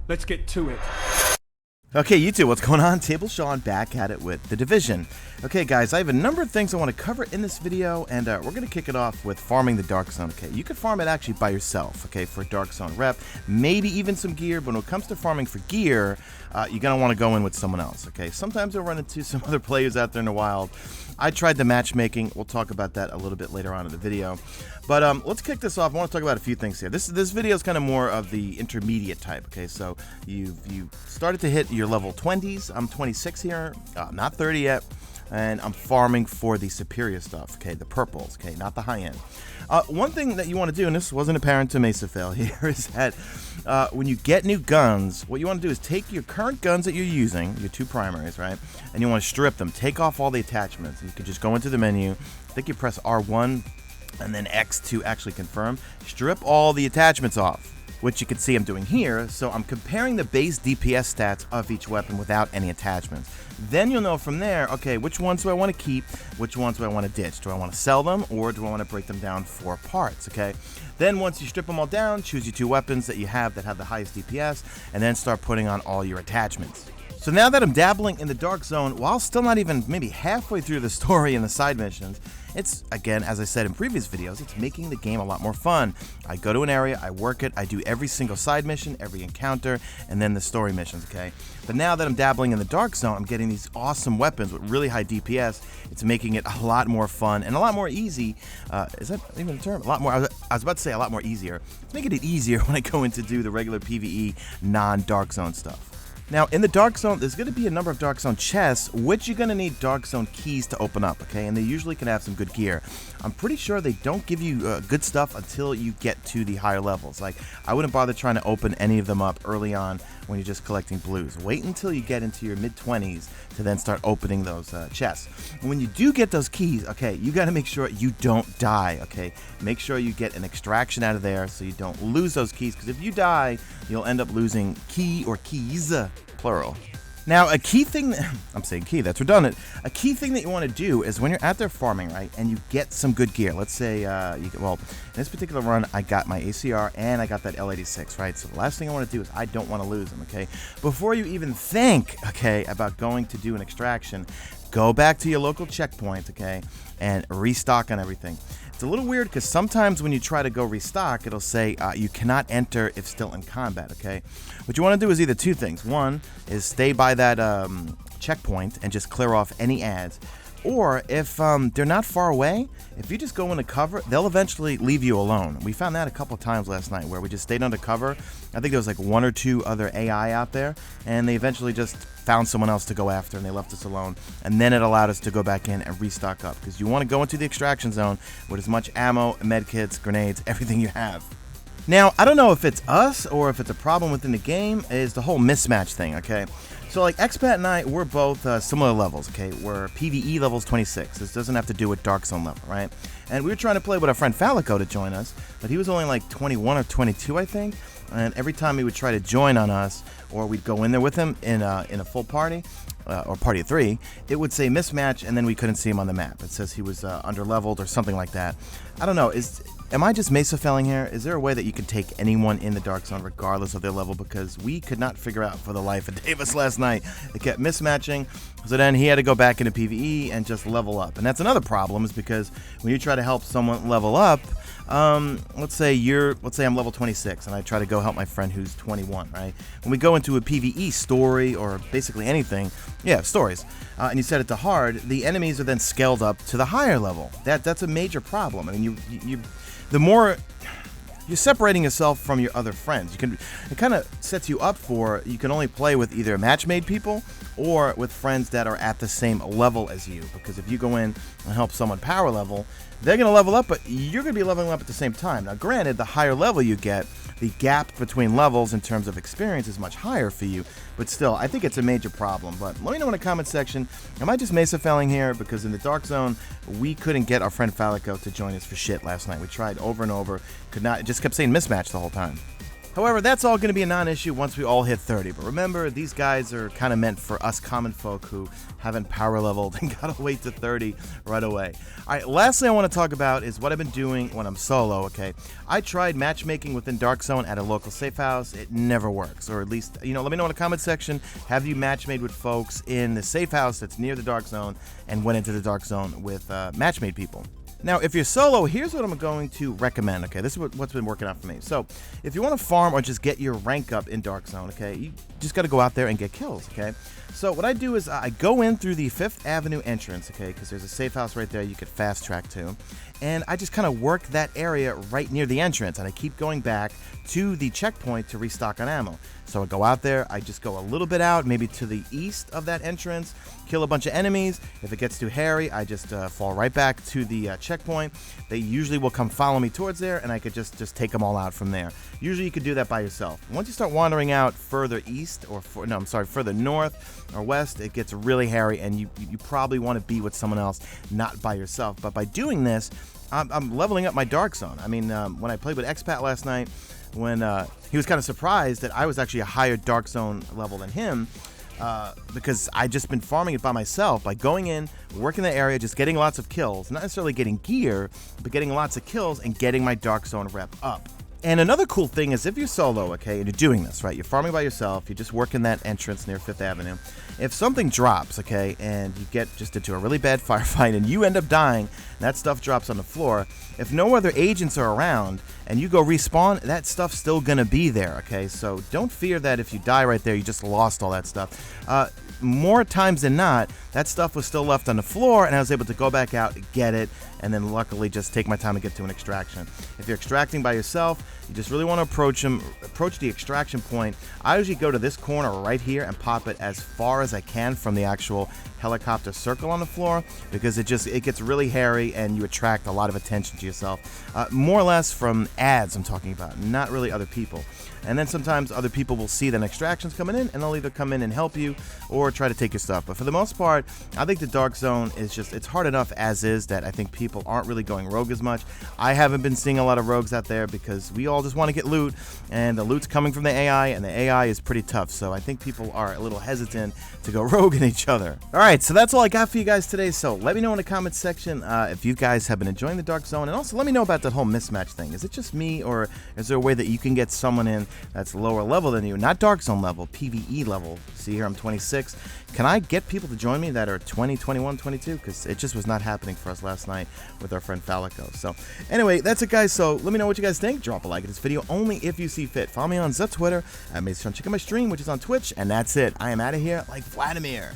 Let's get to it. Okay, YouTube, what's going on? Table Sean back at it with The Division. Okay, guys, I have a number of things I want to cover in this video, and we're going to kick it off with farming the Dark Zone. Okay, you can farm it actually by yourself, okay, for a Dark Zone rep, maybe even some gear, but when it comes to farming for gear, you're going to want to go in with someone else, okay? Sometimes you'll run into some other players out there in the wild. I tried the matchmaking. We'll talk about that a little bit later on in the video. But let's kick this off. I want to talk about a few things here. This video is kind of more of the intermediate type, okay? So you started to hit your level 20s. I'm 26 here, not 30 yet. And I'm farming for the superior stuff, okay? The purples, okay? Not the high end. One thing that you want to do, and this wasn't apparent to Mesa Fail here, is that when you get new guns, what you want to do is take your current guns that you're using, your two primaries, right? And you want to strip them. Take off all the attachments. You can just go into the menu. I think you press R1 and then X to actually confirm. Strip all the attachments off, which you can see I'm doing here. So I'm comparing the base DPS stats of each weapon without any attachments. Then you'll know from there, okay, which ones do I want to keep? Which ones do I want to ditch? Do I want to sell them, or do I want to break them down for parts, okay? Then once you strip them all down, choose your two weapons that you have that have the highest DPS, and then start putting on all your attachments. So now that I'm dabbling in the Dark Zone, while still not even maybe halfway through the story and the side missions, it's, again, as I said in previous videos, it's making the game a lot more fun. I go to an area, I work it, I do every single side mission, every encounter, and then the story missions, okay? But now that I'm dabbling in the Dark Zone, I'm getting these awesome weapons with really high DPS. It's making it a lot more fun and a lot more easy. Is that even a term? A lot more, I was about to say a lot more easier. It's making it easier when I go in to do the regular PvE non-Dark Zone stuff. Now, in the Dark Zone, there's going to be a number of Dark Zone chests, which you're going to need Dark Zone keys to open up, okay? And they usually can have some good gear. I'm pretty sure they don't give you good stuff until you get to the higher levels. Like, I wouldn't bother trying to open any of them up early on when you're just collecting blues. Wait until you get into your mid-20s to then start opening those chests. And when you do get those keys, okay, you got to make sure you don't die, okay? Make sure you get an extraction out of there so you don't lose those keys, because if you die, you'll end up losing key or keys, plural. Now, a key thing, I'm saying key, that's redundant. A key thing that you want to do is when you're out there farming, right, and you get some good gear. Let's say, well, in this particular run, I got my ACR and I got that L86, right? So the last thing I want to do is I don't want to lose them, okay? Before you even think, okay, about going to do an extraction, go back to your local checkpoint, okay, and restock on everything. It's a little weird because sometimes when you try to go restock, it'll say you cannot enter if still in combat, okay? What you want to do is either two things. One is stay by that checkpoint and just clear off any ads. Or if they're not far away, if you just go into cover, they'll eventually leave you alone. We found that a couple times last night where we just stayed under cover. I think there was like one or two other AI out there, and they eventually just found someone else to go after, and they left us alone. And then it allowed us to go back in and restock up, because you want to go into the extraction zone with as much ammo, medkits, grenades, everything you have. Now, I don't know if it's us or if it's a problem within the game, is the whole mismatch thing, okay? So, like, Expat and I, we're both similar levels, okay? We're PvE levels 26. This doesn't have to do with Dark Zone level, right? And we were trying to play with our friend Falico to join us, but he was only like 21 or 22, I think. And every time he would try to join on us, or we'd go in there with him in a full party, or party of 3, it would say mismatch, and then we couldn't see him on the map. It says he was under-leveled or something like that. I don't know. Am I just Mesa Felling here? Is there a way that you can take anyone in the Dark Zone regardless of their level? Because we could not figure out for the life of Davis last night. It kept mismatching, so then he had to go back into PvE and just level up. And that's another problem, is because when you try to help someone level up, let's say I'm level 26 and I try to go help my friend who's 21, right? When we go into a PvE story or basically anything, stories, and you set it to hard, the enemies are then scaled up to the higher level. That's a major problem. I mean, the more you're separating yourself from your other friends, it kind of sets you up for, you can only play with either match-made people or with friends that are at the same level as you. Because if you go in and help someone power level, they're going to level up, but you're going to be leveling up at the same time. Now, granted, the higher level you get, the gap between levels in terms of experience is much higher for you, but still, I think it's a major problem. But let me know in the comment section, am I just Mesa Felling here? Because in the Dark Zone, we couldn't get our friend Falico to join us for shit last night. We tried over and over, could not, it just kept saying mismatch the whole time. However, that's all going to be a non-issue once we all hit 30. But remember, these guys are kind of meant for us common folk who haven't power leveled and gotta wait to 30 right away. Alright, lastly I want to talk about is what I've been doing when I'm solo, okay? I tried matchmaking within Dark Zone at a local safe house. It never works. Or at least, let me know in the comment section, have you matchmade with folks in the safe house that's near the Dark Zone and went into the Dark Zone with matchmade people? Now, if you're solo, here's what I'm going to recommend, okay? This is what's been working out for me. So, if you want to farm or just get your rank up in Dark Zone, okay, you just got to go out there and get kills, okay? So, what I do is I go in through the 5th Avenue entrance, okay, because there's a safe house right there you could fast track to. And I just kind of work that area right near the entrance, and I keep going back to the checkpoint to restock on ammo. So I go out there, I just go a little bit out, maybe to the east of that entrance, kill a bunch of enemies. If it gets too hairy, I just fall right back to the checkpoint. They usually will come follow me towards there, and I could just take them all out from there. Usually you could do that by yourself. Once you start wandering out further east, or further north or west, it gets really hairy, and you probably want to be with someone else, not by yourself. But by doing this, I'm leveling up my Dark Zone. I mean, when I played with Expat last night, when he was kind of surprised that I was actually a higher Dark Zone level than him, because I just been farming it by myself, by going in, working the area, just getting lots of kills, not necessarily getting gear, but getting lots of kills and getting my Dark Zone rep up. And another cool thing is if you're solo, okay, and you're doing this, right, you're farming by yourself, you're just working that entrance near 5th Avenue, if something drops, okay, and you get just into a really bad firefight and you end up dying, and that stuff drops on the floor, if no other agents are around and you go respawn, that stuff's still gonna be there, okay? So don't fear that if you die right there, you just lost all that stuff. More times than not, that stuff was still left on the floor, and I was able to go back out, get it, and then luckily just take my time to get to an extraction. If you're extracting by yourself, you just really want to approach the extraction point. I usually go to this corner right here and pop it as far as I can from the actual helicopter circle on the floor, because it gets really hairy and you attract a lot of attention to yourself. More or less from ads I'm talking about, not really other people. And then sometimes other people will see that an extraction's coming in, and they'll either come in and help you or try to take your stuff. But for the most part, I think the Dark Zone is it's hard enough as is that I think people aren't really going rogue as much. I haven't been seeing a lot of rogues out there because we all just want to get loot, and the loot's coming from the AI, and the AI is pretty tough. So I think people are a little hesitant to go rogue in each other. Alright, so that's all I got for you guys today. So let me know in the comments section if you guys have been enjoying the Dark Zone, and also let me know about that whole mismatch thing. Is it just me, or is there a way that you can get someone in that's lower level than you, not Dark Zone level, PvE level? See here, I'm 26. Can I get people to join me that are 20, 21, 22? Because it just was not happening for us last night with our friend Falico. So anyway, that's it, guys. So let me know what you guys think. Drop a like at this video only if you see fit. Follow me on Twitter at Mesa Sean. Check out my stream, which is on Twitch. And that's it. I am out of here like Vladimir.